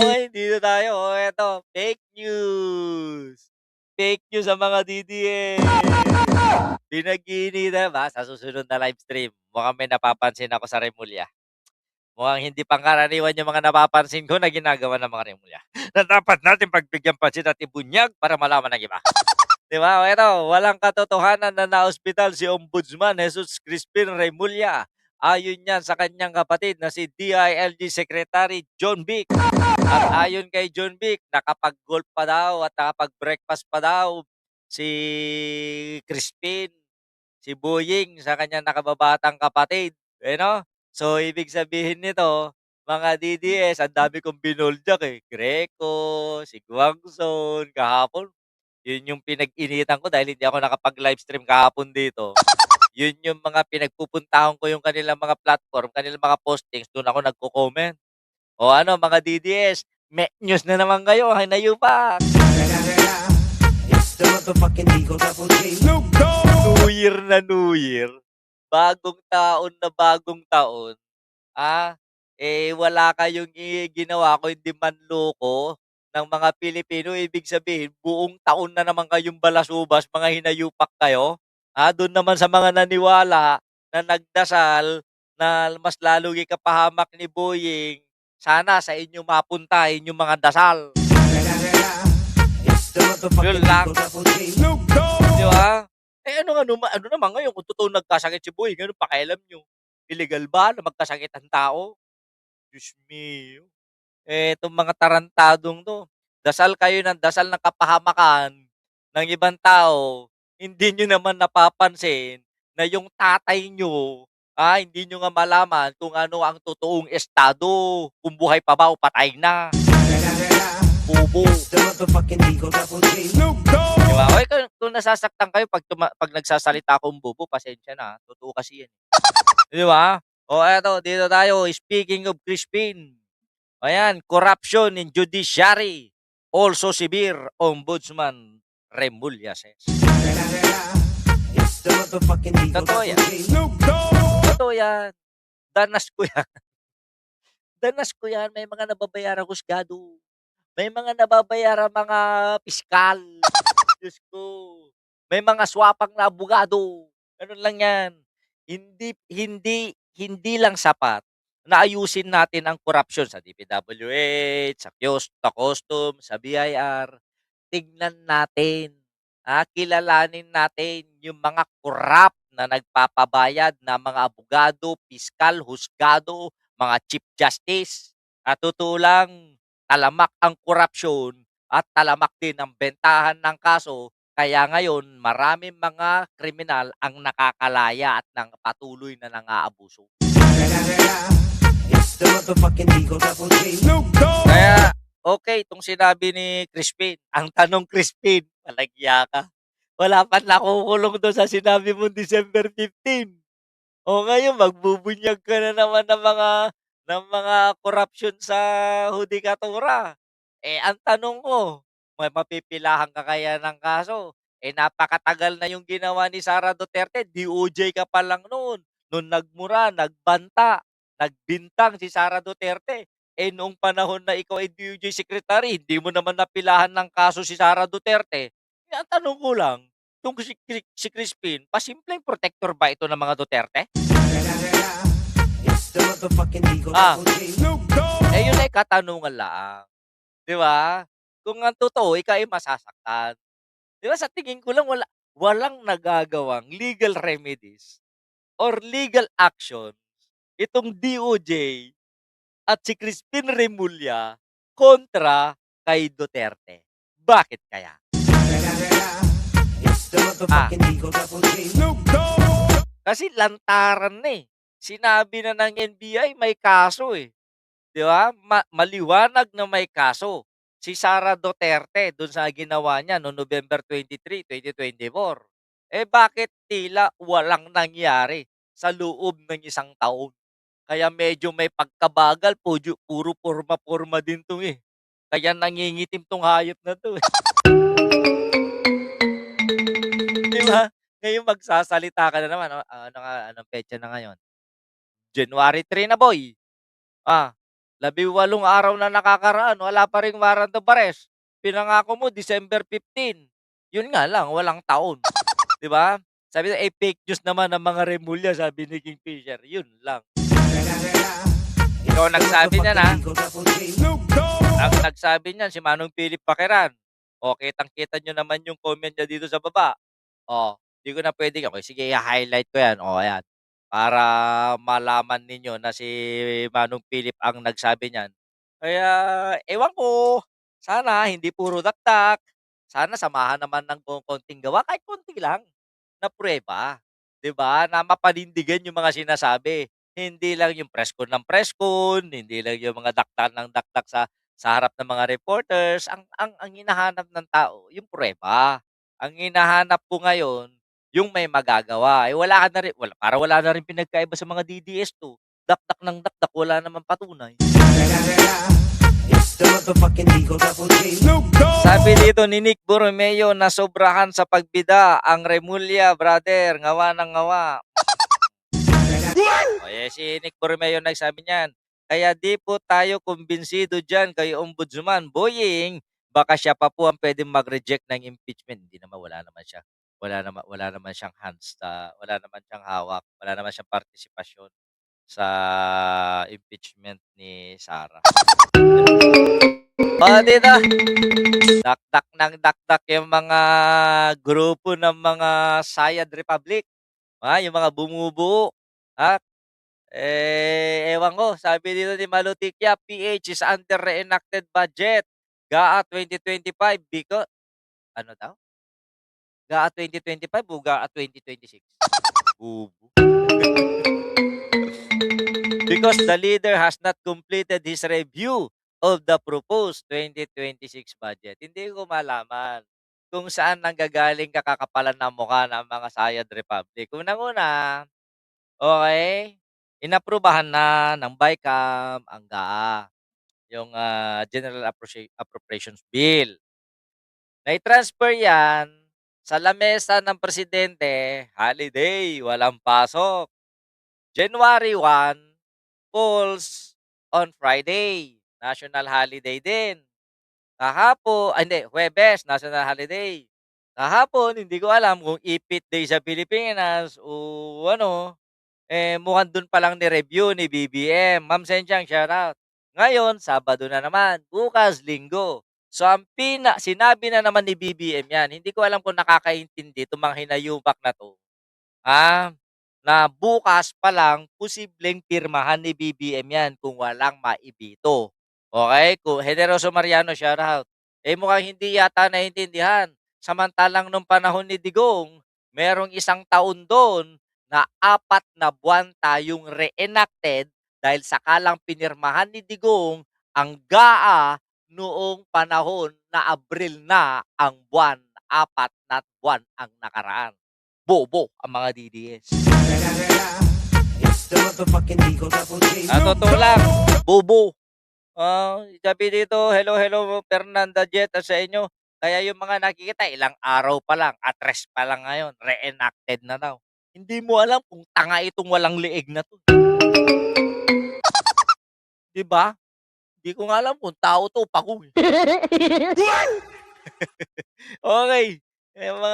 Okey, dito tayo. Oh, eto, fake news. Fake news sa mga DDS. Pinag-iinitan ba sa susunod na livestream, mukhang may napapansin ako sa Remulla. Mukhang hindi pangkaraniwan yung mga napapansin ko na ginagawa ng mga Remulla, na dapat natin pagbigyan pansin at ibunyag para malaman ng iba. 'Di ba? Eto, walang katotohanan na naospital si Ombudsman Jesus Crispin Remulla. Ayon yan sa kanyang kapatid na si DILG Secretary John Vic. At ayon kay John Vic, nakapag-golf pa daw at nakapag-breakfast pa daw si Crispin, si Boying sa kanyang nakababatang kapatid, So, ibig sabihin nito, mga DDS, ang dami kong binoljak, eh. Greco, si Guangzon, kahapon, yun yung pinag-initan ko dahil hindi ako nakapag-livestream kahapon dito. Yun yung mga pinagpupuntahan ko yung kanilang mga platform, kanilang mga postings, dun ako nagko-comment. O ano mga DDS, news na naman kayo, hinayupak! It's the motherfucking Eagle Double G. Snoop Dogg! New Year na New Year, bagong taon na bagong taon, wala kayong ginawa kundi manloko ng mga Pilipino. Ibig sabihin, buong taon na naman kayong balasubas, mga hinayupak kayo. Do'n naman sa mga naniwala na nagdasal na mas lalong ikapahamak ni Boying, sana sa inyo mapunta inyong mga dasal. It's the motherfucking Yun lang. Eagle Double G. Snoop Dogg! Di ba? Ano naman ngayon kung totoong nagkasakit si Boying, anong pakialam niyo? Illegal ba na magkasakit ang tao? Diyos mio. Itong mga tarantadong 'to, dasal kayo ng dasal ng kapahamakan ng ibang tao, hindi niyo naman napapansin na yung tatay niyo, hindi niyo nga malaman kung ano ang totoong estado, kung buhay pa ba o patay na. Bobo. It's the motherfucking Eagle Double G. Snoop Dogg! 'Di ba? Kung nasasaktan kayo 'pag nagsasalita akong bobo, pasensya na, totoo kasi yan, eh. 'Di ba? O eto, dito tayo, speaking of Crispin. Ayan, corruption in judiciary. Also severe, Ombudsman Remulla says. It's the motherfucking Eagle Totoo Double yan. G. Snoop Dogg! Totoo yan. Danas ko yan. Danas ko yan. May mga nababayarang husgado. May mga nababayarang mga piskal. Diyos ko. May mga swapang na abogado. Ganun lang yan. Hindi hindi hindi lang sapat na ayusin natin ang korapsyon sa DPWH, sa Customs, sa BIR. Tignan natin, kilalanin natin yung mga korap na nagpapabayad na mga abogado, piskal, husgado, mga chief justice. At totoo lang, talamak ang korapsyon at talamak din ang bentahan ng kaso. Kaya ngayon, maraming mga kriminal ang nakakalaya at nang patuloy na nang-aabuso. It's the motherfucking Eagle Double G. Snoop Dogg! Kaya, okay, itong sinabi ni Crispin. Ang tanong, Crispin, palagya ka. Wala pa nakukulong doon sa sinabi mo December 15. O ngayon, magbubunyag ka na naman ng mga korupsyon sa hudikatura. Ang tanong ko, may mapipilahan ka kaya ng kaso? Napakatagal na yung ginawa ni Sara Duterte, DOJ ka pa lang noon. Noon nagmura, nagbanta, nagbintang si Sara Duterte. Noong panahon na ikaw ay DOJ secretary, hindi mo naman napilahan ng kaso si Sara Duterte. Ang tanong ko lang, yung si Crispin, pasimpleng protector ba ito ng mga Duterte? It's the motherfucking Eagle Ah, Double G. Snoop Dogg! yun ay katanungan lang. 'Di ba? Kung ang totoo, ikaw ay masasaktan. 'Di ba sa tingin ko lang walang nagagawang legal remedies or legal action itong DOJ at si Crispin Remulla kontra kay Duterte. Bakit kaya? It's the motherfucking Eagle Double G. Snoop Dogg! Kasi lantaran na, eh. Sinabi na ng NBI may kaso, eh. 'Di ba? Maliwanag na may kaso si Sara Duterte do'n sa ginawa niya noong November 23, 2024. Bakit tila walang nangyari sa loob ng isang taon? Kaya medyo may pagkabagal, puro porma-porma din 'to, eh. Kaya nangingitim 'tong hayop na 'to, eh. 'Di ba? Ngayon magsasalita ka na naman, ano nga, anong petsa na ngayon? January 3 na, boy. Ah. 18 araw na nakakaraan, wala pa ring warrant of arrest. Pinangako mo December 15. Yun nga lang, walang taon. 'Di ba? Sabi nila, fake news naman ng mga Remulla, sabi ni Kingfisher. Yun lang. Ikaw ang nagsabi niyan, ha? Ang nagsabi niyan si Manong Philip Paqueran. O, kitang-kita niyo naman yung comment niya dito sa baba. Oh, 'di ko na puwedeng okey sige i-highlight ko 'yan, oh, ayan. Para malaman ninyo na si Manong Philip ang nagsabi niyan. Kaya ewan ko, sana hindi puro dakdak. Sana samahan naman ng konting gawa, kahit konti lang na pruweba, 'di ba, na mapanindigan yung mga sinasabi. Hindi lang yung preskon ng preskon, hindi lang yung mga dakdak ng dakdak sa harap ng mga reporters. Ang hinahanap ng tao yung pruweba. Ang hinahanap ko ngayon, yung may magagawa. Eh, wala ka na rin wala na rin pinagkaiba sa mga DDS2. Dakdak ng dakdak, wala namang patunay. It's the motherfucking Eagle Double G. Sabi dito ni Nick Borromeo na sobrahan sa pagbida ang Remulla, brother, ngawa ng ngawa. O, si Nick Borromeo nagsabi niyan. Kaya di po tayo kumbinsido diyan kay Ombudsman Boying. Baka siya pa po ang pwedeng mag-reject ng impeachment. Hindi naman, wala naman siyang hands wala naman siyang hawak, wala naman siyang partisipasyon sa impeachment ni Sara. O, dito, dakdak ng dakdak yung mga grupo ng mga Sayad Republic. Yung mga bumubuo. Ha? Ewan ko, sabi dito ni Malutikya, PH is under reenacted budget. GAA 2025 because ano daw? GAA 2025 o GAA 2026? Bobo. Because the leader has not completed his review of the proposed 2026 budget. Hindi ko malaman kung saan nanggagaling kakakapalan ng mukha ng mga Sayad Republic. Unang-una, okay, inaprubahan na ng BICAM ang GAA, yung General Appropriations Bill. Nai-transfer 'yan sa lamesa ng presidente, holiday, walang pasok. January 1 falls on Friday, national holiday din. Hindi, Huwebes, national holiday. Kahapon, hindi ko alam kung ipit day sa Pilipinas o ano. Mukhang dun pa lang ni-review ni BBM. Ma'am Senchang, shoutout. Ngayon, Sabado na naman. Bukas, Linggo. So, sinabi na naman ni BBM yan. Hindi ko alam kung nakakaintindi itong mga hinayupak na to. Na bukas pa lang, posibleng pirmahan ni BBM yan kung walang maibito. Okay? Kung Generoso Mariano, shoutout. Mukhang hindi yata naintindihan. Samantalang nung panahon ni Digong, merong 1 taon doon na 4 na buwan tayong reenacted dahil sakalang pinirmahan ni Digong ang GAA noong panahon na Abril na ang buwan, 4 na buwan ang nakaraan. Bobo ang mga DDS. It's the motherfucking Eagle Double G. Totoo lang, bobo. Sabi dito, hello, Fernanda Jet sa inyo. Kaya yung mga nakikita, ilang araw pa lang, address pa lang ngayon, reenacted na daw. Hindi mo alam kung tanga itong walang leeg na to. 'Di ba? Hindi ko nga alam kung tao to o pako, eh. Okay, mga